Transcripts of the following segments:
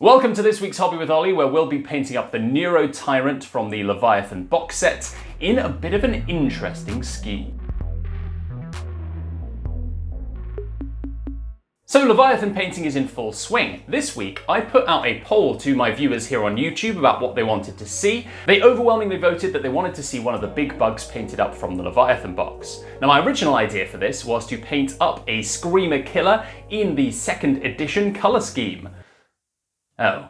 Welcome to this week's Hobby with Ollie, where we'll be painting up the Neurotyrant from the Leviathan box set in a bit of an interesting scheme. So Leviathan painting is in full swing. This week, I put out a poll to my viewers here on YouTube about what they wanted to see. They overwhelmingly voted that they wanted to see one of the big bugs painted up from the Leviathan box. Now my original idea for this was to paint up a Screamer Killer in the 2nd edition colour scheme. Oh.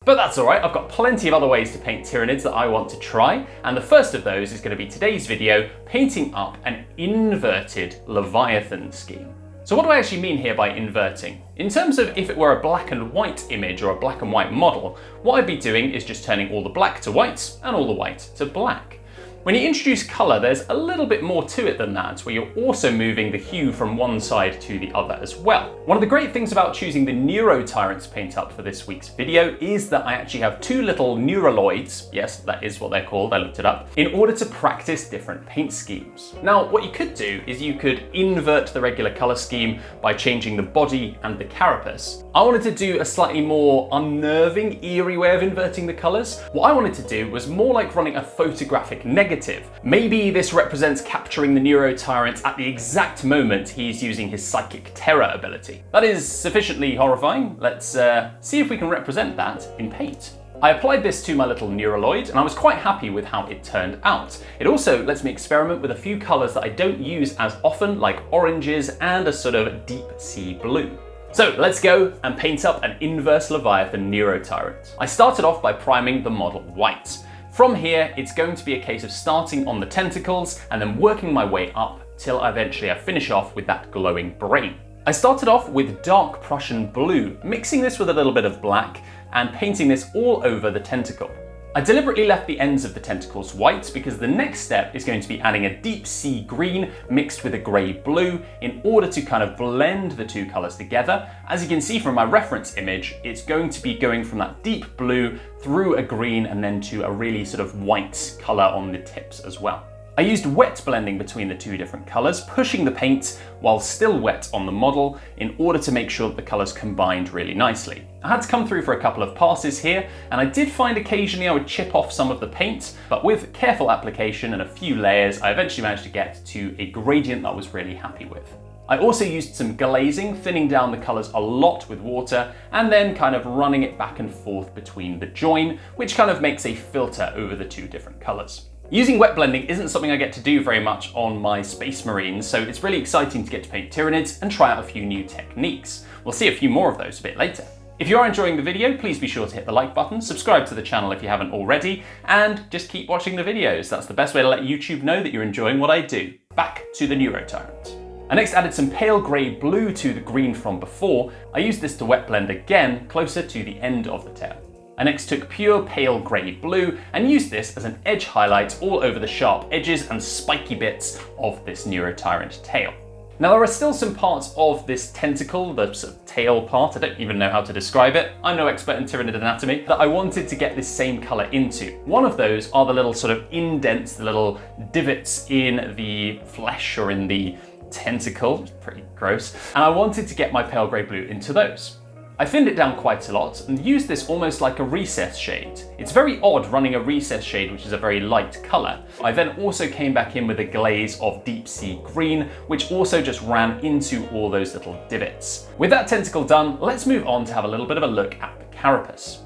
But that's alright, I've got plenty of other ways to paint Tyranids that I want to try, and the first of those is going to be today's video, painting up an inverted Leviathan scheme. So what do I actually mean here by inverting? In terms of if it were a black and white image or a black and white model, what I'd be doing is just turning all the black to white and all the white to black. When you introduce colour, there's a little bit more to it than that, where you're also moving the hue from one side to the other as well. One of the great things about choosing the Neurotyrant to paint up for this week's video is that I actually have two little neuraloids, yes, that is what they're called, I looked it up, in order to practice different paint schemes. Now, what you could do is you could invert the regular colour scheme by changing the body and the carapace. I wanted to do a slightly more unnerving, eerie way of inverting the colours. What I wanted to do was more like running a photographic negative. Maybe this represents capturing the Neurotyrant at the exact moment he's using his psychic terror ability. That is sufficiently horrifying. Let's see if we can represent that in paint. I applied this to my little neuraloid and I was quite happy with how it turned out. It also lets me experiment with a few colours that I don't use as often, like oranges and a sort of deep sea blue. So let's go and paint up an inverse Leviathan Neurotyrant. I started off by priming the model white. From here, it's going to be a case of starting on the tentacles and then working my way up till eventually I finish off with that glowing brain. I started off with dark Prussian blue, mixing this with a little bit of black and painting this all over the tentacle. I deliberately left the ends of the tentacles white because the next step is going to be adding a deep sea green mixed with a grey blue in order to kind of blend the two colours together. As you can see from my reference image, it's going to be going from that deep blue through a green and then to a really sort of white colour on the tips as well. I used wet blending between the two different colours, pushing the paint while still wet on the model in order to make sure that the colours combined really nicely. I had to come through for a couple of passes here, and I did find occasionally I would chip off some of the paint, but with careful application and a few layers, I eventually managed to get to a gradient that I was really happy with. I also used some glazing, thinning down the colours a lot with water, and then kind of running it back and forth between the join, which kind of makes a filter over the two different colours. Using wet blending isn't something I get to do very much on my Space Marines, so it's really exciting to get to paint Tyranids and try out a few new techniques. We'll see a few more of those a bit later. If you are enjoying the video, please be sure to hit the like button, subscribe to the channel if you haven't already, and just keep watching the videos. That's the best way to let YouTube know that you're enjoying what I do. Back to the Neurotyrant. I next added some pale grey blue to the green from before. I used this to wet blend again, closer to the end of the tail. I next took pure pale grey blue and used this as an edge highlight all over the sharp edges and spiky bits of this Neurotyrant tail. Now there are still some parts of this tentacle, the sort of tail part, I don't even know how to describe it, I'm no expert in Tyranid anatomy, that I wanted to get this same colour into. One of those are the little sort of indents, the little divots in the flesh or in the tentacle, it's pretty gross, and I wanted to get my pale grey blue into those. I thinned it down quite a lot and used this almost like a recess shade. It's very odd running a recess shade, which is a very light colour. I then also came back in with a glaze of deep sea green, which also just ran into all those little divots. With that tentacle done, let's move on to have a little bit of a look at the carapace.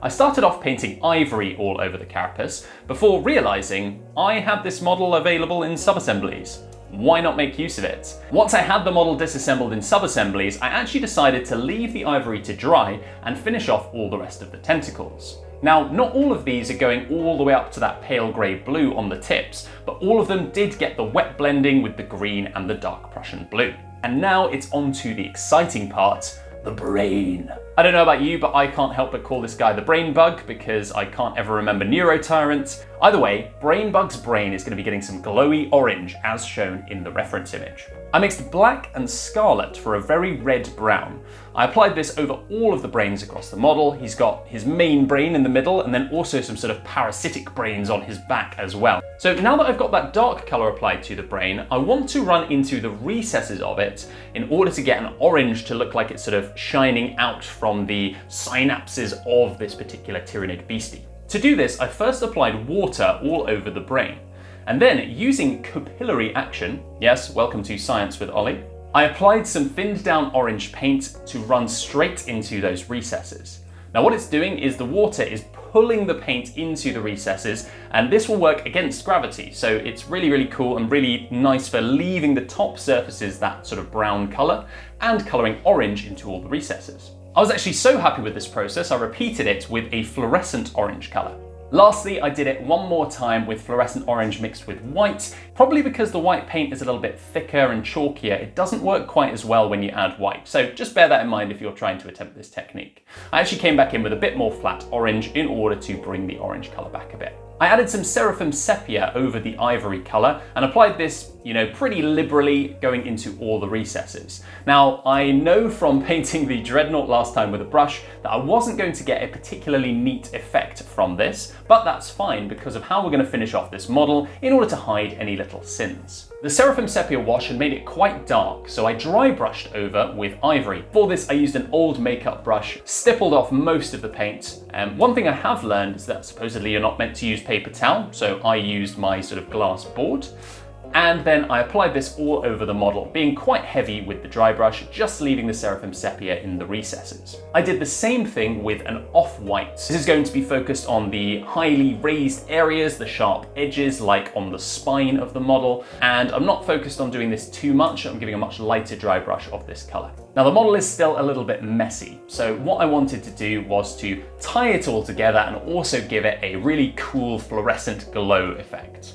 I started off painting ivory all over the carapace before realising I had this model available in sub-assemblies. Why not make use of it? Once I had the model disassembled in sub-assemblies, I actually decided to leave the ivory to dry and finish off all the rest of the tentacles. Now, not all of these are going all the way up to that pale grey blue on the tips, but all of them did get the wet blending with the green and the dark Prussian blue. And now it's on to the exciting part, the brain. I don't know about you, but I can't help but call this guy the brain bug because I can't ever remember Neurotyrant. Either way, Brain Bug's brain is going to be getting some glowy orange as shown in the reference image. I mixed black and scarlet for a very red brown. I applied this over all of the brains across the model. He's got his main brain in the middle and then also some sort of parasitic brains on his back as well. So now that I've got that dark color applied to the brain, I want to run into the recesses of it in order to get an orange to look like it's sort of shining out from the synapses of this particular tyrannid beastie. To do this, I first applied water all over the brain, and then using capillary action, yes, welcome to science with Ollie, I applied some thinned down orange paint to run straight into those recesses. Now what it's doing is the water is pulling the paint into the recesses, and this will work against gravity. So it's really, really cool and really nice for leaving the top surfaces that sort of brown color and coloring orange into all the recesses. I was actually so happy with this process, I repeated it with a fluorescent orange color. Lastly, I did it one more time with fluorescent orange mixed with white. Probably because the white paint is a little bit thicker and chalkier, it doesn't work quite as well when you add white. So just bear that in mind if you're trying to attempt this technique. I actually came back in with a bit more flat orange in order to bring the orange color back a bit. I added some Seraphim Sepia over the ivory color and applied this, pretty liberally going into all the recesses. Now, I know from painting the Dreadnought last time with a brush that I wasn't going to get a particularly neat effect from this, but that's fine because of how we're going to finish off this model in order to hide any little sins. The Seraphim Sepia wash had made it quite dark, so I dry brushed over with ivory. For this, I used an old makeup brush, stippled off most of the paint. One thing I have learned is that supposedly you're not meant to use paper towel, so I used my sort of glass board. And then I applied this all over the model, being quite heavy with the dry brush, just leaving the Seraphim Sepia in the recesses. I did the same thing with an off-white. This is going to be focused on the highly raised areas, the sharp edges, like on the spine of the model. And I'm not focused on doing this too much. I'm giving a much lighter dry brush of this color. Now the model is still a little bit messy. So what I wanted to do was to tie it all together and also give it a really cool fluorescent glow effect.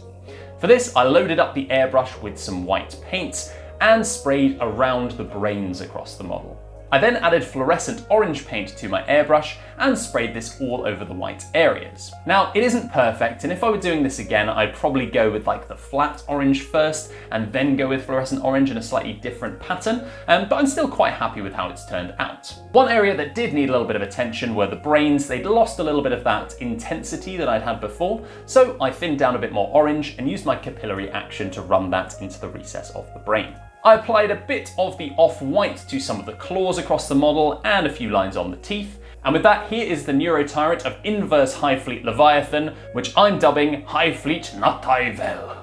For this, I loaded up the airbrush with some white paint and sprayed around the brains across the model. I then added fluorescent orange paint to my airbrush and sprayed this all over the white areas. Now, it isn't perfect, and if I were doing this again, I'd probably go with like the flat orange first and then go with fluorescent orange in a slightly different pattern, but I'm still quite happy with how it's turned out. One area that did need a little bit of attention were the brains. They'd lost a little bit of that intensity that I'd had before, so I thinned down a bit more orange and used my capillary action to run that into the recess of the brain. I applied a bit of the off-white to some of the claws across the model and a few lines on the teeth. And with that, here is the Neurotyrant of Inverse HIVE FLEET LEVIATHAN, which I'm dubbing HIVE FLEET LEVIATHAN.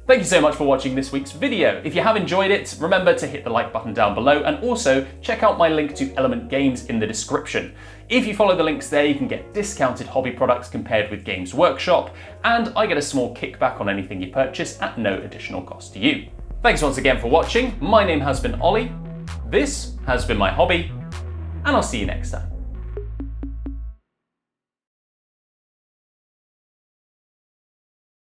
Thank you so much for watching this week's video. If you have enjoyed it, remember to hit the like button down below and also check out my link to Element Games in the description. If you follow the links there, you can get discounted hobby products compared with Games Workshop, and I get a small kickback on anything you purchase at no additional cost to you. Thanks once again for watching. My name has been Ollie, this has been my hobby, and I'll see you next time.